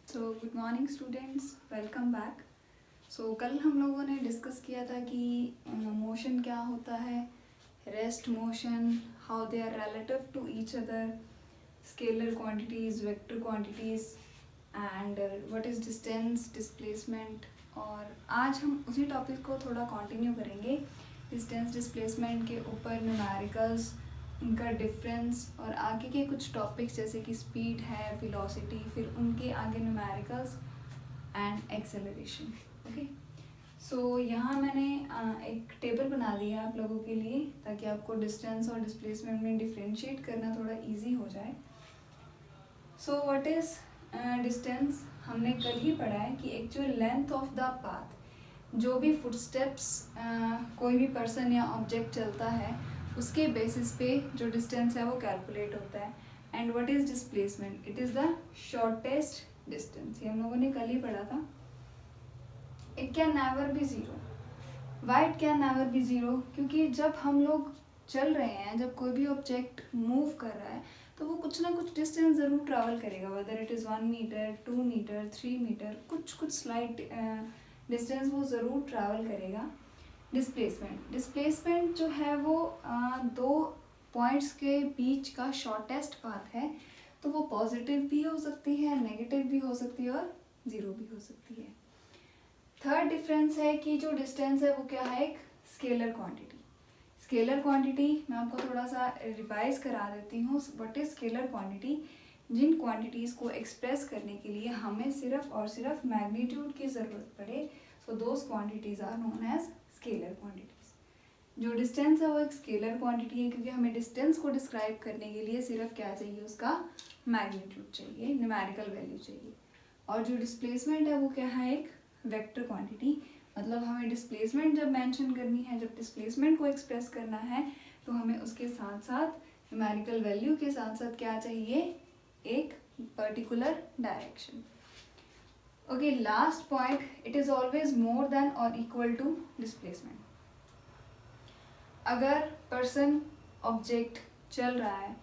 So good morning students, welcome back. कल हम लोगों ने डिस्कस किया था कि मोशन क्या होता है, rest motion, how they are relative to each other, scalar quantities, vector quantities and what is distance, displacement. और आज हम उसी टॉपिक को थोड़ा कंटिन्यू करेंगे, डिस्टेंस डिस्प्लेसमेंट के ऊपर, न्यूमेरिकल्स, उनका डिफरेंस और आगे के कुछ टॉपिक्स जैसे कि स्पीड है, वेलोसिटी, फिर उनके आगे न्यूमेरिकल्स एंड एक्सेलरेशन। ओके, सो यहाँ मैंने एक टेबल बना दिया आप लोगों के लिए ताकि आपको डिस्टेंस और डिस्प्लेसमेंट में डिफ्रेंशिएट करना थोड़ा इजी हो जाए। सो व्हाट इज़ डिस्टेंस, हमने कल ही पढ़ा है कि actual length of the path, जो भी फुटस्टेप्स कोई भी पर्सन या ऑब्जेक्ट चलता है उसके बेसिस पे जो डिस्टेंस है वो कैलकुलेट होता है। And what is displacement, it is the shortest distance, ये हम लोगों ने कल ही पढ़ा था। It can never be zero. Why it can never be zero, क्योंकि जब हम लोग चल रहे हैं, जब कोई भी ऑब्जेक्ट मूव कर रहा है तो वो कुछ ना कुछ डिस्टेंस ज़रूर ट्रैवल करेगा, whether it is 1 metre, 2 metre, 3 metre, कुछ स्लाइट डिस्टेंस वो ज़रूर ट्रैवल करेगा। डिस्प्लेसमेंट जो है वो दो पॉइंट्स के बीच का शॉर्टेस्ट पाथ है, तो वो पॉजिटिव भी हो सकती है, नेगेटिव भी हो सकती है और ज़ीरो भी हो सकती है। थर्ड डिफरेंस है कि जो डिस्टेंस है वो क्या है, एक स्केलर क्वांटिटी। स्केलर क्वांटिटी मैं आपको थोड़ा सा रिवाइज करा देती हूँ। व्हाट इज स्केलर क्वांटिटी, जिन क्वांटिटीज़ को एक्सप्रेस करने के लिए हमें सिर्फ और सिर्फ मैग्नीट्यूड की ज़रूरत पड़े, so those quantities are known as scalar quantities. जो डिस्टेंस है वो एक स्केलर क्वांटिटी है, क्योंकि हमें डिस्टेंस को डिस्क्राइब करने के लिए सिर्फ क्या चाहिए, उसका मैग्नीट्यूड चाहिए, न्यूमेरिकल वैल्यू चाहिए। और जो डिस्प्लेसमेंट है वो क्या है, एक वेक्टर क्वांटिटी। मतलब हमें डिस्प्लेसमेंट जब मेंशन करनी है, जब डिस्प्लेसमेंट को एक्सप्रेस करना है, तो हमें उसके साथ साथ न्यूमेरिकल वैल्यू के साथ साथ क्या चाहिए, एक particular direction. Okay, last point, it is always more than और इक्वल टू डिस्प्लेसमेंट। अगर पर्सन ऑब्जेक्ट चल रहा है,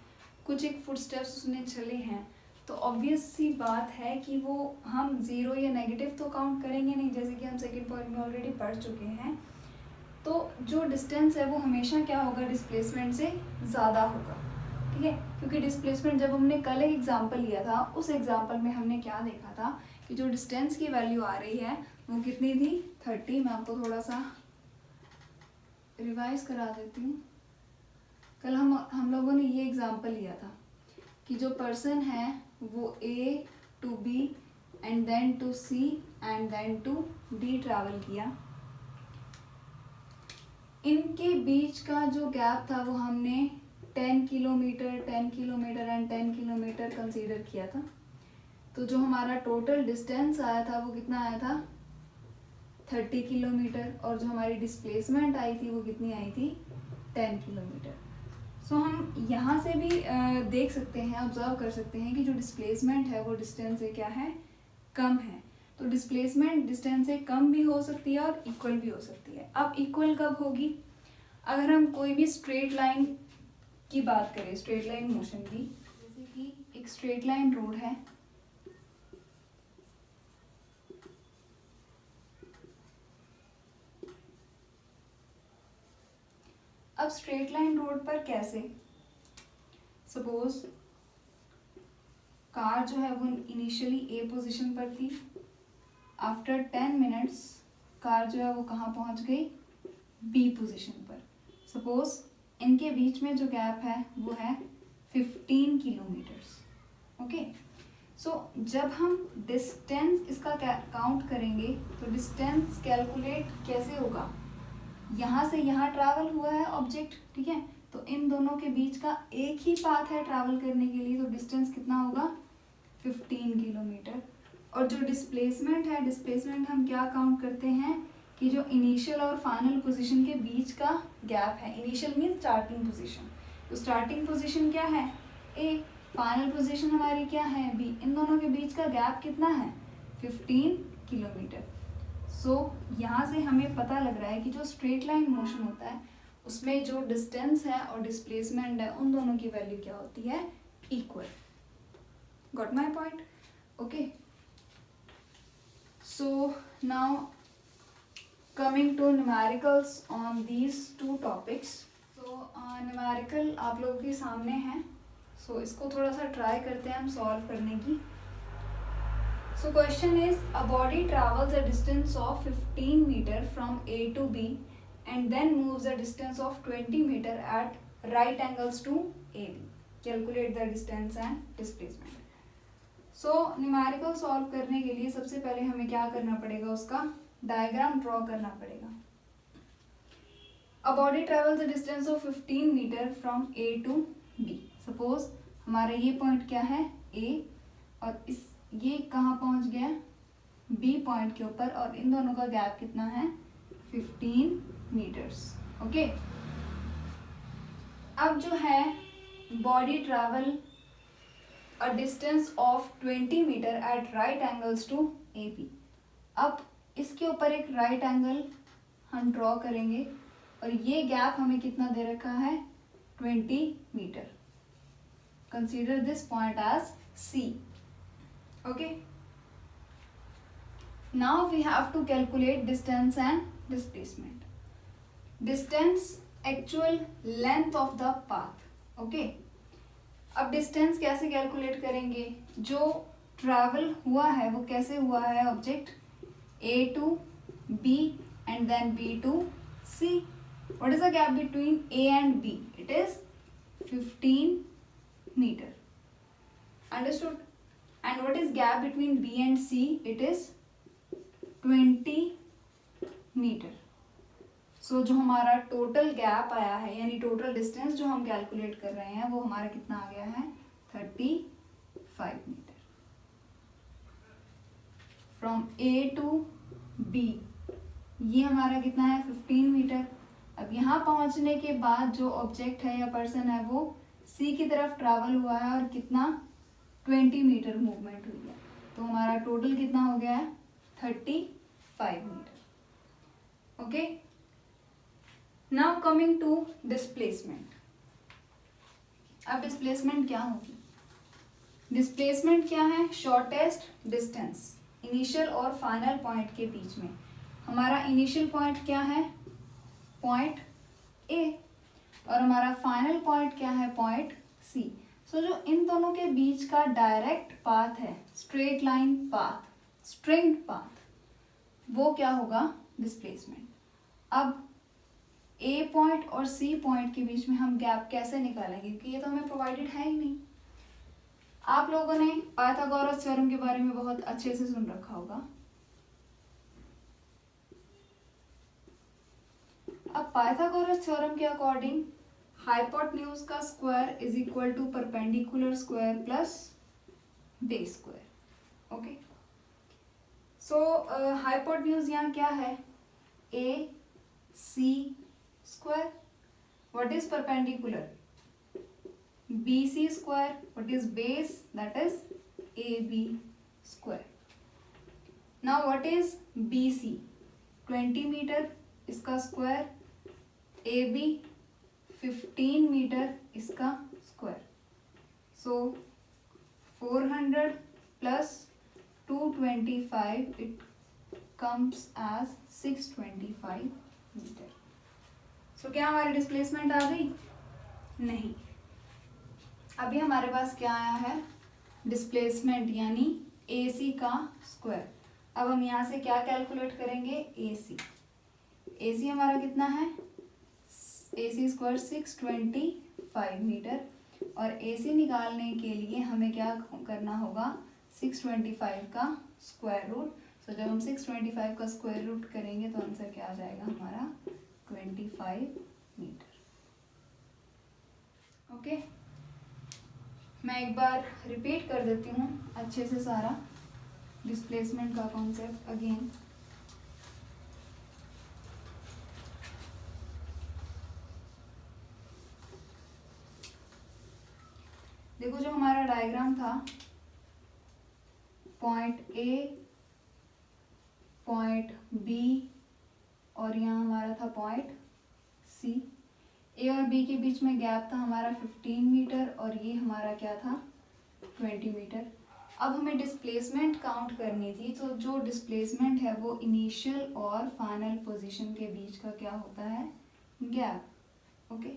कुछ एक फुटस्टेप्स उसने चले हैं, तो ऑब्वियस सी बात है कि वो हम ज़ीरो या नेगेटिव तो काउंट करेंगे नहीं, जैसे कि हम सेकंड पॉइंट में ऑलरेडी पढ़ चुके हैं। तो जो डिस्टेंस है वो हमेशा क्या होगा, डिस्प्लेसमेंट से ज़्यादा होगा, ठीक है। क्योंकि डिस्प्लेसमेंट जब हमने कल एक एग्जांपल लिया था, उस एग्जांपल में हमने क्या देखा था कि जो डिस्टेंस की वैल्यू आ रही है वो कितनी थी, 30। मैं आपको थोड़ा सा रिवाइज करा देती हूँ। कल हम लोगों ने ये एग्जांपल लिया था कि जो पर्सन है वो A to B and then to C and then to D travel किया। इनके बीच का जो गैप था वो हमने 10 kilometre, 10 kilometre and 10 kilometre consider किया था। तो जो हमारा टोटल डिस्टेंस आया था वो कितना आया था, 30 किलोमीटर। और जो हमारी डिस्प्लेसमेंट आई थी वो कितनी आई थी, 10 किलोमीटर। सो हम यहाँ से भी देख सकते हैं, ऑब्जर्व कर सकते हैं कि जो डिस्प्लेसमेंट है वो डिस्टेंस से क्या है, कम है। तो डिस्प्लेसमेंट डिस्टेंस से कम भी हो सकती है और इक्वल भी हो सकती है। अब इक्वल कब होगी, अगर हम कोई भी स्ट्रेट लाइन की बात करें, स्ट्रेट लाइन मोशन की, जैसे कि एक स्ट्रेट लाइन रोड है, अब स्ट्रेट लाइन रोड पर कैसे, सपोज कार जो है वो इनिशियली ए पोजीशन पर थी, आफ्टर 10 मिनट्स कार जो है वो कहाँ पहुँच गई, बी पोजीशन पर। सपोज इनके बीच में जो गैप है वो है 15 किलोमीटर्स। ओके, सो जब हम डिस्टेंस इसका काउंट करेंगे तो डिस्टेंस कैलकुलेट कैसे होगा, यहाँ से यहाँ ट्रैवल हुआ है ऑब्जेक्ट, ठीक है, तो इन दोनों के बीच का एक ही पाथ है ट्रैवल करने के लिए, तो डिस्टेंस कितना होगा, 15 किलोमीटर। और जो डिस्प्लेसमेंट है, डिस्प्लेसमेंट हम क्या काउंट करते हैं कि जो इनिशियल और फाइनल पोजीशन के बीच का गैप है। इनिशियल मीन स्टार्टिंग पोजीशन, तो स्टार्टिंग पोजीशन क्या है, ए, फाइनल पोजीशन हमारी क्या है, बी। इन दोनों के बीच का गैप कितना है, 15 किलोमीटर। सो यहाँ से हमें पता लग रहा है कि जो स्ट्रेट लाइन मोशन होता है उसमें जो डिस्टेंस है और डिस्प्लेसमेंट है, उन दोनों की वैल्यू क्या होती है, equal. Got my point, okay. So now coming to numericals on these two topics. So numerical आप लोगों के सामने है. So इसको थोड़ा सा ट्राई करते हैं हम सॉल्व करने की. So question is, a body travels a distance of 15 meter from A to B and then moves a distance of 20 meter at right angles to AB. Calculate the distance and displacement. So numerical solve करने के लिए सबसे पहले हमें क्या करना पड़ेगा, उसका डायग्राम ड्रॉ करना पड़ेगा. A body travels a distance of 15 meter from A to B. Suppose हमारा ये पॉइंट क्या है A और इस ये कहाँ पहुँच गया B पॉइंट के ऊपर और इन दोनों का गैप कितना है 15 मीटर्स. ओके. अब जो है body travel a distance of 20 meter at right angles to AB. अब इसके ऊपर एक राइट एंगल हम ड्रॉ करेंगे और ये गैप हमें कितना दे रखा है 20 meter. Consider this point as C. Okay. Now we have to calculate distance and displacement. Distance actual length of the path. Okay. अब डिस्टेंस कैसे कैलकुलेट करेंगे, जो ट्रैवल हुआ है वो कैसे हुआ है, object A to B and then B to C. What is the gap between A and B? It is 15 meter. Understood? And what is gap between B and C? It is 20 meter. सो जो हमारा total gap आया है यानी total distance जो हम calculate कर रहे हैं वो हमारा कितना आ गया है 35 meter. From A to B ये हमारा कितना है 15 मीटर. अब यहाँ पहुँचने के बाद जो ऑब्जेक्ट है या पर्सन है वो C की तरफ ट्रैवल हुआ है और कितना 20 मीटर मूवमेंट हुई है. तो हमारा टोटल कितना हो गया है 35 meter. Okay. Now coming to displacement. अब डिस्प्लेसमेंट क्या होगी, डिस्प्लेसमेंट क्या है, शॉर्टेस्ट डिस्टेंस इनिशियल और फाइनल पॉइंट के बीच में. हमारा इनिशियल पॉइंट क्या है पॉइंट A और हमारा फाइनल पॉइंट क्या है पॉइंट C. सो जो इन दोनों के बीच का डायरेक्ट पाथ है, straight line path, string path, वो क्या होगा डिस्प्लेसमेंट. अब A पॉइंट और C पॉइंट के बीच में हम गैप कैसे निकालेंगे, क्योंकि ये तो हमें प्रोवाइडेड है ही नहीं. आप लोगों ने पाइथागोरस थ्योरम के बारे में बहुत अच्छे से सुन रखा होगा. अब पाइथागोरस थ्योरम के अकॉर्डिंग हाइपोटेन्यूज का square is equal to perpendicular square plus base square. Okay. So hypotenuse यहाँ क्या है AC square. What is perpendicular? BC square. What is base? That is AB square. Now what is BC? 20 meter इसका square, AB 15 meter इसका square. So 400 plus 225 it comes as 625 meter. तो क्या हमारी displacement आ गई? नहीं. अभी हमारे पास क्या आया है डिस्प्लेसमेंट यानी AC का स्क्वायर. अब हम यहाँ से क्या कैलकुलेट करेंगे AC. AC हमारा कितना है AC स्क्वायर 625 मीटर और AC निकालने के लिए हमें क्या करना होगा 625 का स्क्वायर रूट. तो जब हम 625 का स्क्वायर रूट करेंगे तो आंसर क्या आ जाएगा हमारा 25 मीटर. ओके. मैं एक बार रिपीट कर देती हूँ अच्छे से सारा डिस्प्लेसमेंट का कॉन्सेप्ट अगेन. देखो जो हमारा डायग्राम था पॉइंट A पॉइंट B और यहाँ हमारा था पॉइंट C. A और B के बीच में गैप था हमारा 15 मीटर और ये हमारा क्या था 20 मीटर. अब हमें डिस्प्लेसमेंट काउंट करनी थी, तो जो डिस्प्लेसमेंट है वो इनिशियल और फाइनल पोजीशन के बीच का क्या होता है, गैप। ओके,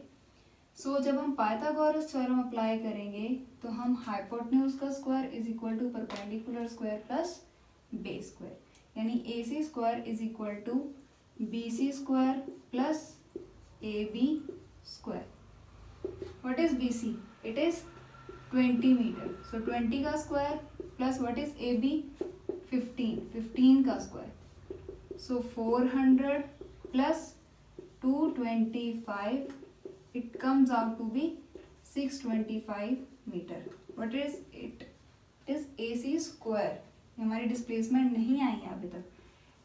सो जब हम पाइथागोरस थ्योरम अप्लाई करेंगे तो हम हाइपोटेन्यूज का square is equal to perpendicular square plus base square, यानी A C square is equal to B C square plus A B square. What is B C? It is 20 metre, so 20 का square plus what is A B, 15 का square, so 400 plus 225, it comes out to be 625 metre. What is it? Is A C square. हमारी displacement नहीं आई है अभी तक।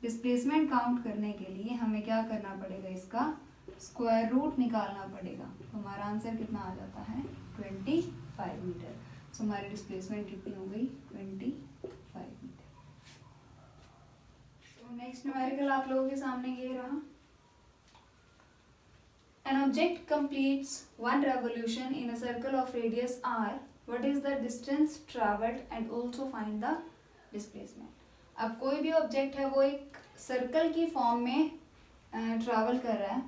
Displacement count करने के लिए हमें क्या करना पड़ेगा, इसका स्क्वायर रूट निकालना पड़ेगा। तो हमारा आंसर कितना आ जाता है, 25 मीटर। सो हमारी डिस्प्लेसमेंट कितनी हो गई, 25 मीटर। सो नेक्स्ट न्यूमेरिकल आप लोगों के सामने ये रहा। An object completes one revolution in a circle of radius r. What is the distance traveled and also find the displacement? अब कोई भी ऑब्जेक्ट है वो एक सर्कल की फॉर्म में ट्रैवल कर रहा है।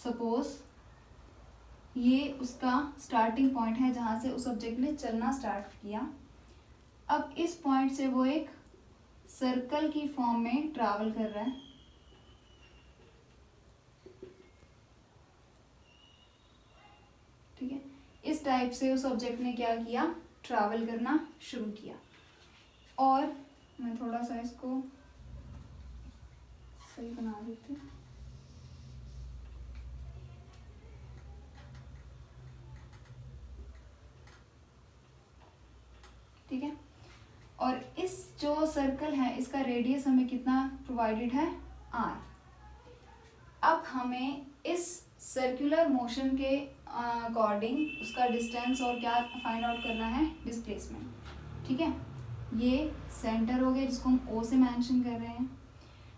सपोज ये उसका स्टार्टिंग पॉइंट है जहाँ से उस ऑब्जेक्ट ने चलना स्टार्ट किया। अब इस पॉइंट से वो एक सर्कल की फॉर्म में ट्रैवल कर रहा है। ठीक है, इस टाइप से उस ऑब्जेक्ट ने क्या किया, ट्रैवल करना शुरू किया। और मैं थोड़ा सा इसको सही बना देती हूँ। ठीक है, और इस जो सर्कल है इसका रेडियस हमें कितना प्रोवाइडेड है, r। अब हमें इस सर्कुलर मोशन के अकॉर्डिंग उसका डिस्टेंस और क्या फाइंड आउट करना है, डिस्प्लेसमेंट। ठीक है, ये सेंटर हो गया जिसको हम O से मेंशन कर रहे हैं।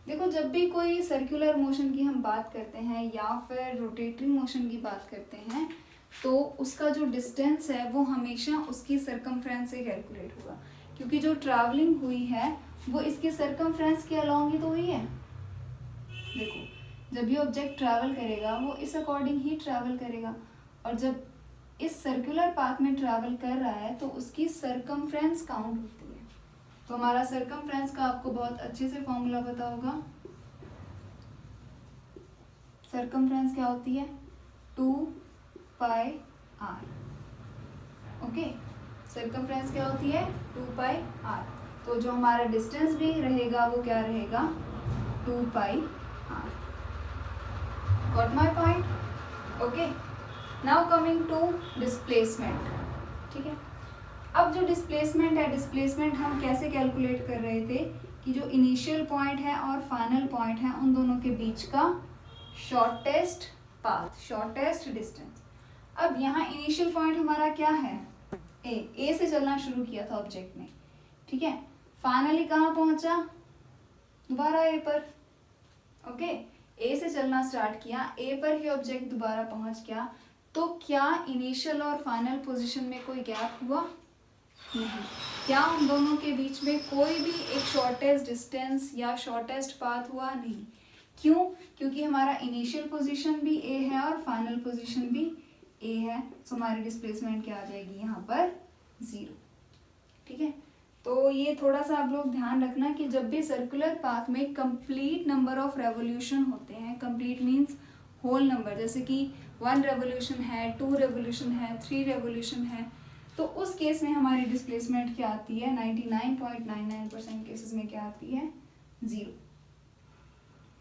देखो, जब भी कोई सर्कुलर मोशन की हम बात करते हैं या फिर रोटेटरी मोशन की बात करते हैं तो उसका जो डिस्टेंस है वो हमेशा उसकी सरकमफ्रेंस से कैलकुलेट होगा, क्योंकि जो ट्रैवलिंग हुई है वो इसकी सरकमफ्रेंस के अलोंग ही तो हुई है। देखो, जब भी ऑब्जेक्ट ट्रैवल करेगा वो इस अकॉर्डिंग ही ट्रैवल करेगा, और जब इस सर्कुलर पाथ में ट्रैवल कर रहा है तो उसकी सरकमफ्रेंस काउंट होती है। तो हमारा सरकमफ्रेंस का आपको बहुत अच्छे से फॉर्मूला पता होगा। सरकमफ्रेंस क्या होती है, 2πr। ओके, सरकमफ्रेंस क्या होती है, 2πr। तो जो हमारा डिस्टेंस भी रहेगा वो क्या रहेगा, 2πr। Got my point? Okay. Now coming to displacement. ठीक है, अब जो डिस्प्लेसमेंट है, डिस्प्लेसमेंट हम कैसे कैलकुलेट कर रहे थे कि जो इनिशियल पॉइंट है और फाइनल पॉइंट है उन दोनों के बीच का शॉर्टेस्ट पाथ, शॉर्टेस्ट डिस्टेंस। अब यहाँ इनिशियल पॉइंट हमारा क्या है, ए से चलना शुरू किया था ऑब्जेक्ट ने। ठीक है, फाइनली कहाँ पहुंचा, दोबारा ए पर। ओके, ए से चलना स्टार्ट किया, ए पर ही ऑब्जेक्ट दोबारा पहुंच गया। तो क्या इनिशियल और फाइनल पोजीशन में कोई गैप हुआ, नहीं। क्या उन दोनों के बीच में कोई भी एक शॉर्टेस्ट डिस्टेंस या शॉर्टेस्ट पाथ हुआ, नहीं। क्यों, क्योंकि हमारा इनिशियल पोजीशन भी ए है और फाइनल पोजीशन भी ए है। तो हमारी डिस्प्लेसमेंट क्या आ जाएगी यहाँ पर, 0। ठीक है, तो ये थोड़ा सा आप लोग ध्यान रखना कि जब भी सर्कुलर पाथ में कंप्लीट नंबर ऑफ रेवोल्यूशन होते हैं, कंप्लीट मींस होल नंबर, जैसे कि 1 रेवोल्यूशन है, 2 रेवोल्यूशन है, 3 रेवोल्यूशन है, तो उस केस में हमारी डिस्प्लेसमेंट क्या आती है, 99.99% केसेस में क्या आती है, 0।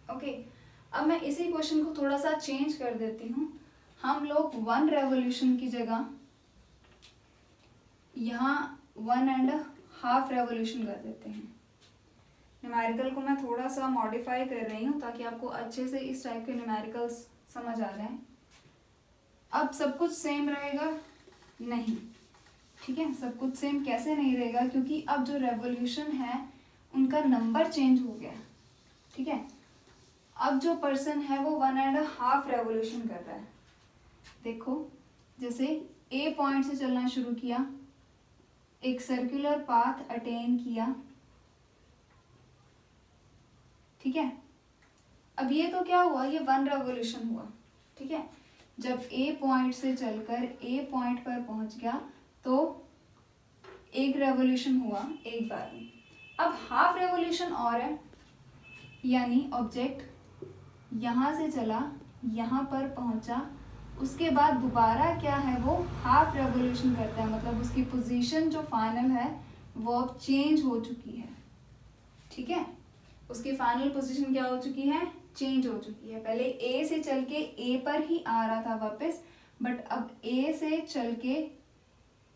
ओके, अब मैं इसी क्वेश्चन को थोड़ा सा चेंज कर देती हूँ। हम लोग 1 रेवोल्यूशन की जगह यहाँ 1.5 रेवोल्यूशन कर देते हैं। न्यूमेरिकल को मैं थोड़ा सा मॉडिफाई कर रही हूँ ताकि आपको अच्छे से इस टाइप के न्यूमेरिकल्स समझ आ जाएं। अब सब कुछ सेम रहेगा, नहीं। ठीक है, सब कुछ सेम कैसे नहीं रहेगा, क्योंकि अब जो रेवोल्यूशन है उनका नंबर चेंज हो गया। ठीक है, अब जो पर्सन है वो 1.5 रेवोल्यूशन कर रहा है। देखो, जैसे ए पॉइंट से चलना शुरू किया, एक सर्कुलर पाथ अटेन किया, ठीक है। अब ये तो क्या हुआ, ये 1 रेवोल्यूशन हुआ, ठीक है। जब ए पॉइंट से चलकर ए पॉइंट पर पहुंच गया तो 1 रेवोल्यूशन हुआ एक बार में। अब हाफ रेवोल्यूशन और है, यानी ऑब्जेक्ट यहाँ से चला, यहाँ पर पहुंचा, उसके बाद दोबारा क्या है, वो हाफ रेवोल्यूशन करता है, मतलब उसकी पोजीशन जो फाइनल है वो अब चेंज हो चुकी है, ठीक है। उसकी फाइनल पोजीशन क्या हो चुकी है, चेंज हो चुकी है। पहले ए से चल के ए पर ही आ रहा था वापस, बट अब ए से चल के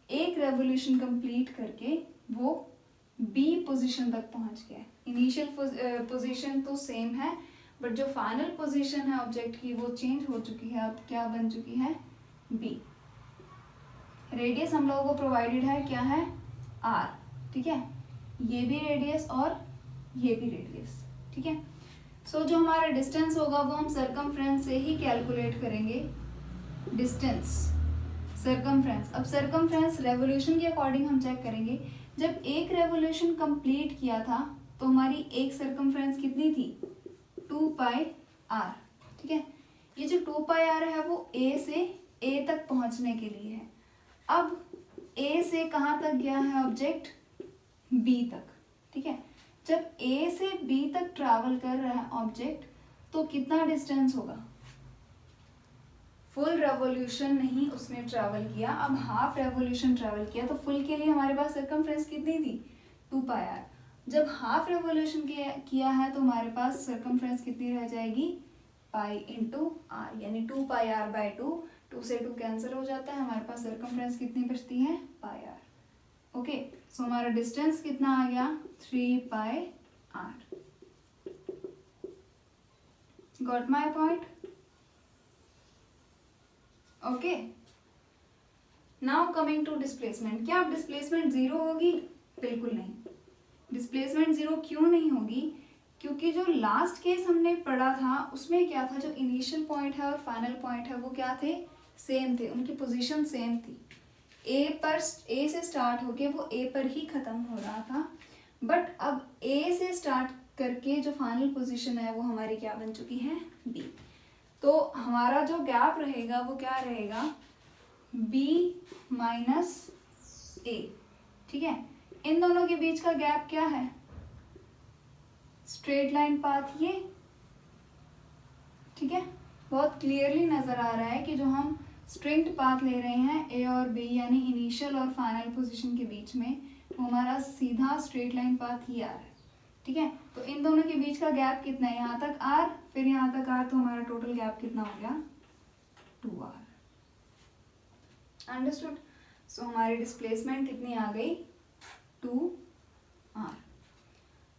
एक रेवोल्यूशन कंप्लीट करके वो बी पोजीशन तक पहुंच गया। इनिशियल पोजीशन तो सेम है, बट जो फाइनल पोजीशन है ऑब्जेक्ट की वो चेंज हो चुकी है, अब क्या बन चुकी है, बी। रेडियस हम लोगों को प्रोवाइडेड है क्या है, आर, ठीक है। ये भी रेडियस और ये भी रेडियस, ठीक है। सो जो हमारा डिस्टेंस होगा वो हम सरकमफ्रेंस से ही कैलकुलेट करेंगे, डिस्टेंस सरकमफ्रेंस। अब सरकमफ्रेंस रेवोल्यूशन के अकॉर्डिंग हम चेक करेंगे। जब एक रेवोल्यूशन कंप्लीट किया था तो हमारी एक सरकमफ्रेंस कितनी थी, 2 पाई आर, ठीक है। ये जो 2 पाई आर है वो ए से ए तक पहुंचने के लिए है। अब ए से कहाँ तक गया है ऑब्जेक्ट, बी तक, ठीक है। जब ए से बी तक ट्रैवल कर रहा है ऑब्जेक्ट तो कितना डिस्टेंस होगा, फुल रेवोल्यूशन नहीं उसने ट्रैवल किया, अब हाफ रेवोल्यूशन ट्रैवल किया, तो फुल के लिए हमारे पास सरकमफ्रेंस कितनी थी, 2 पाई आर। जब हाफ रेवोल्यूशन किया है तो हमारे पास सरकमफ्रेंस कितनी रह जाएगी, पाई इंटू आर, यानी 2 पाई आर बाई 2 से 2 कैंसिल हो जाता है, हमारे पास सरकमफ्रेंस कितनी बचती है, पाई आर। ओके, सो हमारा डिस्टेंस कितना आ गया, 3 pi R. Got my point, okay. Now coming to displacement. क्या अब डिस्प्लेसमेंट 0 होगी, बिल्कुल नहीं। डिस्प्लेसमेंट 0 क्यों नहीं होगी, क्योंकि जो लास्ट केस हमने पढ़ा था उसमें क्या था, जो इनिशियल पॉइंट है और फाइनल पॉइंट है वो क्या थे, सेम थे, उनकी पोजीशन सेम थी। ए से स्टार्ट होके वो ए पर ही खत्म हो रहा था, बट अब ए से स्टार्ट करके जो फाइनल पोजीशन है वो हमारी क्या बन चुकी है, बी। तो हमारा जो गैप रहेगा वो क्या रहेगा, बी माइनस ए, ठीक है। इन दोनों के बीच का गैप क्या है, स्ट्रेट लाइन पाथ ये, ठीक है। बहुत क्लियरली नजर आ रहा है कि जो हम स्ट्रेट पाथ ले रहे हैं ए और बी, यानी इनिशियल और फाइनल पोजीशन के बीच में, वो हमारा सीधा स्ट्रेट लाइन पाथ ही आ रहा है, ठीक है। तो इन दोनों के बीच का गैप कितना है, यहाँ तक आर, फिर यहाँ तक आर, तो हमारा टोटल गैप कितना हो गया, 2r। अंडरस्टूड। सो हमारी डिस्प्लेसमेंट कितनी आ गई, 2r।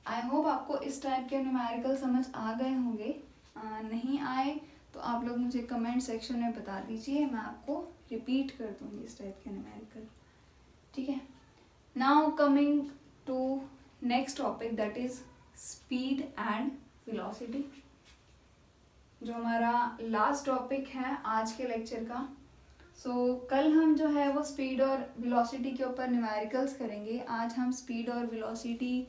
आई होप आपको इस टाइप के न्यूमेरिकल समझ आ गए होंगे। नहीं आए तो आप लोग मुझे कमेंट सेक्शन में बता दीजिए, मैं आपको रिपीट कर दूंगी इस टाइप के न्यूमेरिकल, ठीक है। Now coming to next topic, that is speed and velocity, जो हमारा लास्ट टॉपिक है आज के लेक्चर का। सो कल हम जो है वो स्पीड और वेलोसिटी के ऊपर न्यूमेरिकल्स करेंगे। आज हम स्पीड और वेलोसिटी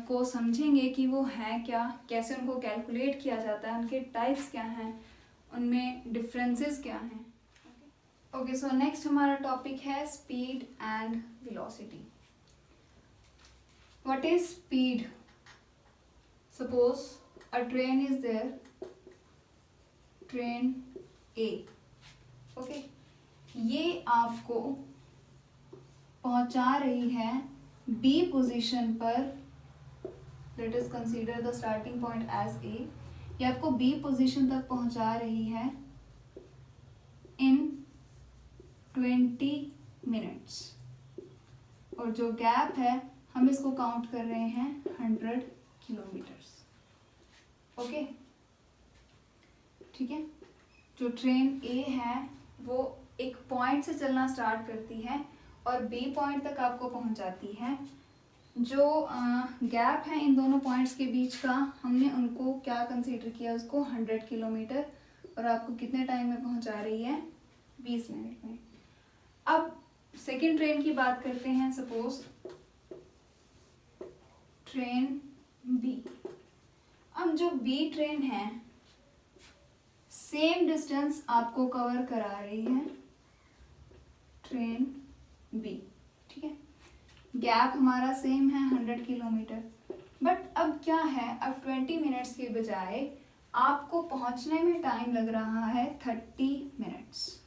को समझेंगे कि वो हैं क्या, कैसे उनको कैलकुलेट किया जाता है, उनके टाइप्स क्या हैं, उनमें डिफरेंसेस क्या हैं। ओके, सो नेक्स्ट हमारा टॉपिक है speed and velocity. What is speed? Suppose a train is there, train A, okay, ये आपको पहुंचा रही है बी पोजीशन पर। Let us consider the starting point as A. ये आपको बी पोजीशन तक पहुंचा रही है इन 20 मिनट्स, और जो गैप है हम इसको काउंट कर रहे हैं 100 किलोमीटर्स, ओके, ठीक है। जो ट्रेन ए है वो एक पॉइंट से चलना स्टार्ट करती है और बी पॉइंट तक आपको पहुंचाती है। जो गैप है इन दोनों पॉइंट्स के बीच का, हमने उनको क्या कंसीडर किया, उसको 100 किलोमीटर, और आपको कितने टाइम में पहुंचा रही है, 20 मिनट में। अब सेकेंड ट्रेन की बात करते हैं, सपोज ट्रेन बी। अब जो बी ट्रेन है सेम डिस्टेंस आपको कवर करा रही है ट्रेन बी, ठीक है। गैप हमारा सेम है 100 किलोमीटर, बट अब क्या है, अब 20 मिनट्स के बजाय आपको पहुंचने में टाइम लग रहा है 30 मिनट्स,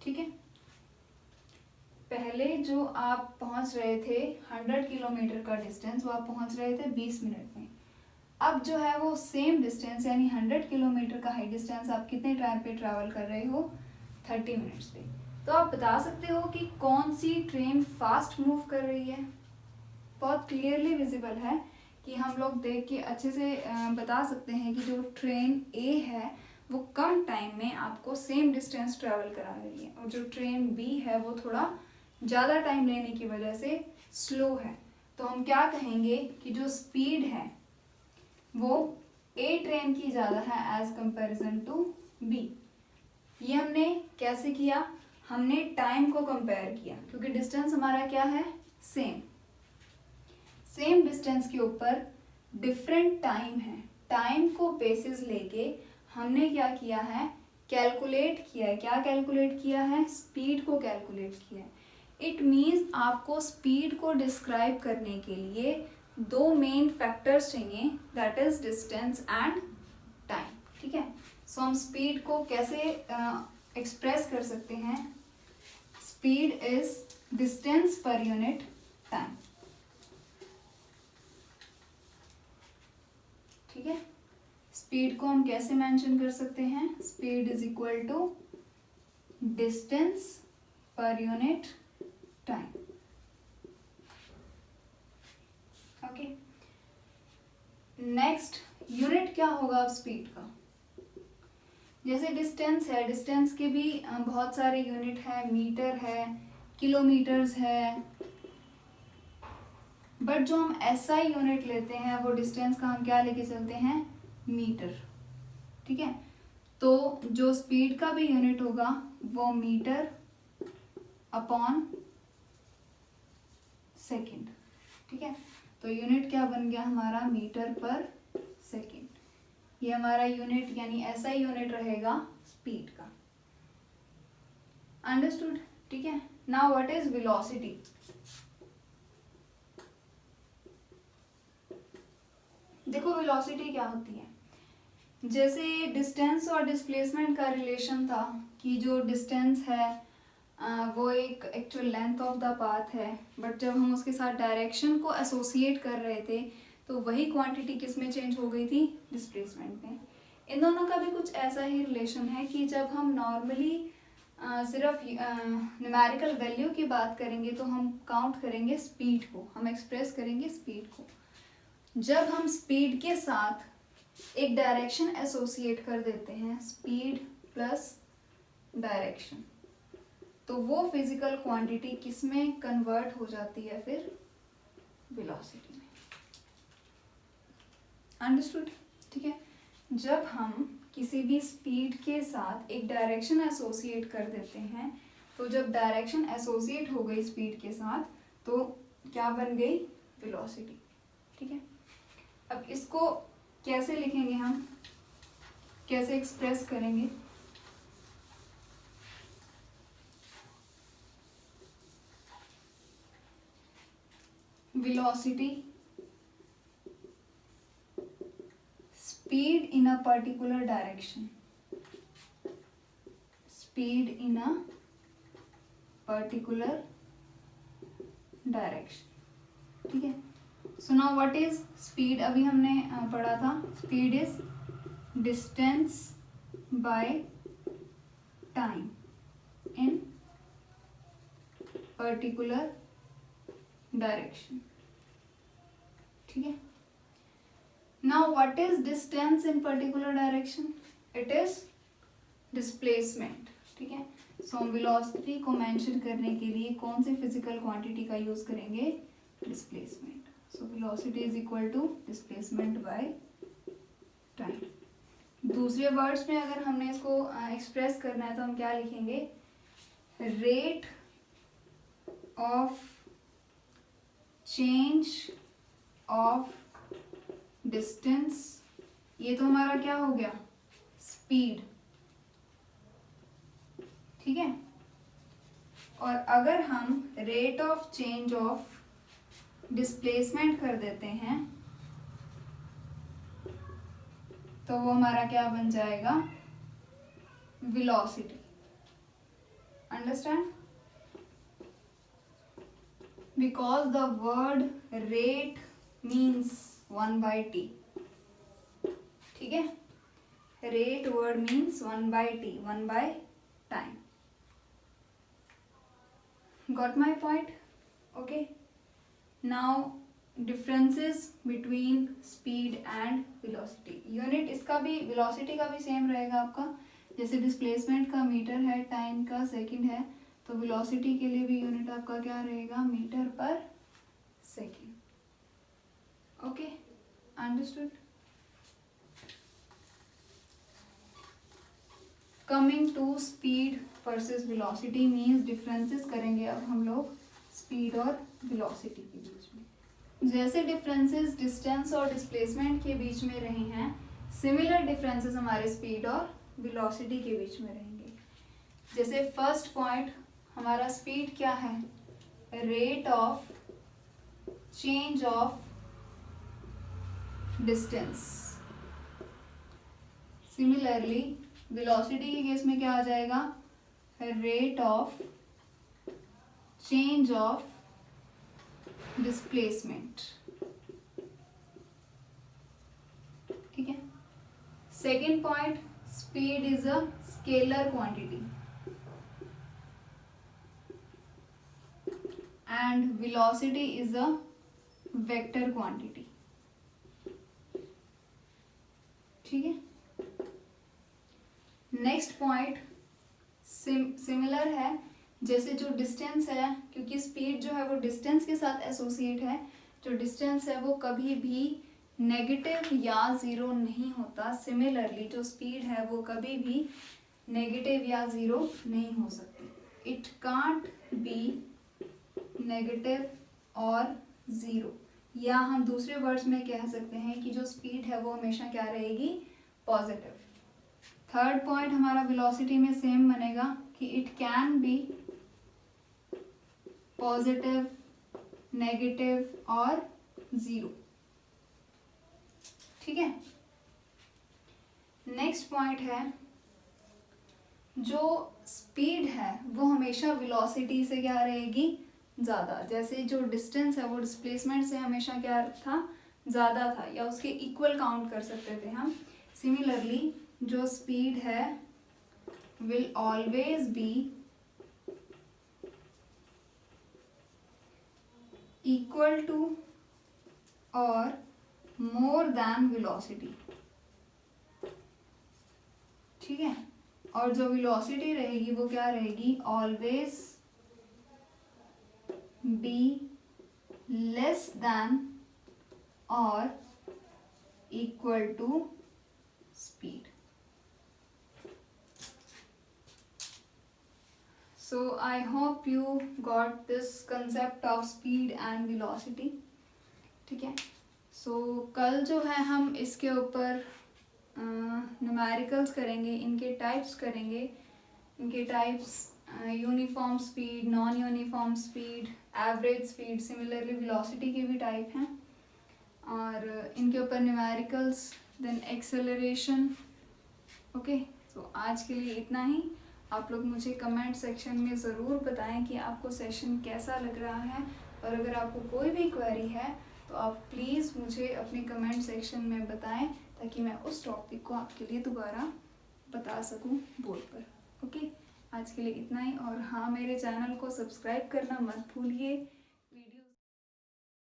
ठीक है। पहले जो आप पहुंच रहे थे 100 किलोमीटर का डिस्टेंस, वो आप पहुंच रहे थे 20 मिनट में। अब जो है वो सेम डिस्टेंस यानी 100 किलोमीटर का हाई डिस्टेंस आप कितने टाइम पे ट्रैवल कर रहे हो, 30 मिनट्स पे। तो आप बता सकते हो कि कौन सी ट्रेन फास्ट मूव कर रही है। बहुत क्लियरली विजिबल है कि हम लोग देख के अच्छे से बता सकते हैं कि जो ट्रेन ए है वो कम टाइम में आपको सेम डिस्टेंस ट्रैवल करा रही है, और जो ट्रेन बी है वो थोड़ा ज़्यादा टाइम लेने की वजह से स्लो है। तो हम क्या कहेंगे कि जो स्पीड है वो ए ट्रेन की ज़्यादा है एज कंपैरिजन टू बी। ये हमने कैसे किया, हमने टाइम को कंपेयर किया, क्योंकि डिस्टेंस हमारा क्या है, सेम डिस्टेंस के ऊपर डिफरेंट टाइम है। टाइम को बेसिस लेके हमने क्या किया है, कैलकुलेट किया है। क्या कैलकुलेट किया है, स्पीड को कैलकुलेट किया है। इट मीन्स आपको स्पीड को डिस्क्राइब करने के लिए दो मेन फैक्टर्स चाहिए, that is distance and time, ठीक है। सो हम स्पीड को कैसे एक्सप्रेस कर सकते हैं, speed is distance per unit time, ठीक है। स्पीड को हम कैसे मेंशन कर सकते हैं, speed is equal to distance per unit time, okay. Next unit क्या होगा अब स्पीड का, जैसे डिस्टेंस है, डिस्टेंस के भी बहुत सारे यूनिट है, मीटर है, किलोमीटर्स है, बट जो हम एसआई यूनिट लेते हैं वो डिस्टेंस का हम क्या लेके चलते हैं, मीटर, ठीक है। तो जो स्पीड का भी यूनिट होगा वो मीटर अपॉन सेकेंड, ठीक है। तो यूनिट क्या बन गया हमारा, मीटर पर सेकेंड। ये हमारा यूनिट यानी एसआई यूनिट रहेगा स्पीड का, अंडरस्टूड, ठीक है। नाउ व्हाट इज वेलोसिटी, देखो वेलोसिटी क्या होती है, जैसे डिस्टेंस और डिस्प्लेसमेंट का रिलेशन था कि जो डिस्टेंस है वो एक actual length of the path है, बट जब हम उसके साथ डायरेक्शन को एसोसिएट कर रहे थे तो वही क्वांटिटी किस में चेंज हो गई थी, डिस्प्लेसमेंट में। इन दोनों का भी कुछ ऐसा ही रिलेशन है कि जब हम नॉर्मली सिर्फ न्यूमेरिकल वैल्यू की बात करेंगे तो हम काउंट करेंगे स्पीड को, हम एक्सप्रेस करेंगे स्पीड को। जब हम स्पीड के साथ एक डायरेक्शन एसोसिएट कर देते हैं, स्पीड प्लस डायरेक्शन, तो वो फिजिकल क्वांटिटी किस में कन्वर्ट हो जाती है, फिर वेलोसिटी में, अंडरस्टूड, ठीक है। जब हम किसी भी स्पीड के साथ एक डायरेक्शन एसोसिएट कर देते हैं, तो जब डायरेक्शन एसोसिएट हो गई स्पीड के साथ तो क्या बन गई, वेलोसिटी, ठीक है। अब इसको कैसे लिखेंगे हम, कैसे एक्सप्रेस करेंगे, velocity, speed in a particular direction, speed in a particular direction, ठीक है। So now what is speed, अभी हमने पढ़ा था, speed is distance by time in particular direction, ठीक है। Now what is distance in particular direction, it is displacement, ठीक है। सो हम वेलोसिटी को मेंशन करने के लिए कौन सी फिजिकल क्वांटिटी का यूज करेंगे, displacement. So velocity is equal to displacement by time. दूसरे वर्ड्स में अगर हमने इसको एक्सप्रेस करना है तो हम क्या लिखेंगे, rate of change of distance, ये तो हमारा क्या हो गया, स्पीड, ठीक है। और अगर हम rate of change of displacement कर देते हैं तो वो हमारा क्या बन जाएगा, velocity. Understand? Because the word rate means 1/t, ठीक है। Rate word means 1/t, 1/time. Got my point? Okay. Now differences between speed and velocity. Unit इसका भी, velocity का भी सेम रहेगा आपका, जैसे डिस्प्लेसमेंट का मीटर है, टाइम का सेकंड है, तो velocity के लिए भी यूनिट आपका क्या रहेगा, meter per second. Okay, understood. Coming to speed versus velocity means differences करेंगे अब हम लोग स्पीड और वेलोसिटी के बीच में। जैसे डिफरेंसेस डिस्टेंस और डिस्प्लेसमेंट के बीच में रहे हैं, सिमिलर डिफरेंसेस हमारे स्पीड और वेलोसिटी के बीच में रहेंगे। जैसे फर्स्ट पॉइंट हमारा स्पीड क्या है, rate of change of distance. Similarly velocity के केस में क्या आ जाएगा, rate of change of displacement, ठीक है। Second point, speed is a scalar quantity and velocity is a vector quantity, ठीक है। नेक्स्ट पॉइंट सिमिलर है, जैसे जो डिस्टेंस है, क्योंकि स्पीड जो है वो डिस्टेंस के साथ एसोसिएट है, जो डिस्टेंस है वो कभी भी नेगेटिव या ज़ीरो नहीं होता। सिमिलरली जो स्पीड है वो कभी भी नेगेटिव या ज़ीरो नहीं हो सकती। इट कांट बी नेगेटिव और ज़ीरो, या हम दूसरे वर्ड्स में कह सकते हैं कि जो स्पीड है वो हमेशा क्या रहेगी, पॉजिटिव। थर्ड पॉइंट हमारा वेलोसिटी में सेम बनेगा कि it can be positive, negative और ज़ीरो, ठीक है। नेक्स्ट पॉइंट है, जो स्पीड है वो हमेशा वेलोसिटी से क्या रहेगी, ज़्यादा। जैसे जो डिस्टेंस है वो डिस्प्लेसमेंट से हमेशा क्या था, ज़्यादा था, या उसके इक्वल काउंट कर सकते थे हम। सिमिलरली जो स्पीड है will always be equal to और मोर देन वेलोसिटी, ठीक है। और जो वेलोसिटी रहेगी वो क्या रहेगी, ऑलवेज बी लेस देन और equal to speed. So I hope you got this concept of speed and velocity, ठीक है। So कल जो है हम इसके ऊपर न्यूमेरिकल्स करेंगे, इनके टाइप्स करेंगे, इनके types uniform speed, non uniform speed, average speed, similarly velocity के भी टाइप हैं, और इनके ऊपर न्यूमेरिकल्स, देन एक्सेलरेशन। ओके, तो आज के लिए इतना ही। आप लोग मुझे कमेंट सेक्शन में ज़रूर बताएं कि आपको सेशन कैसा लग रहा है, और अगर आपको कोई भी क्वेरी है तो आप प्लीज़ मुझे अपने कमेंट सेक्शन में बताएं, ताकि मैं उस टॉपिक को आपके लिए दोबारा बता सकूं बोर्ड पर। ओके, आज के लिए इतना ही। और हाँ, मेरे चैनल को सब्सक्राइब करना मत भूलिए।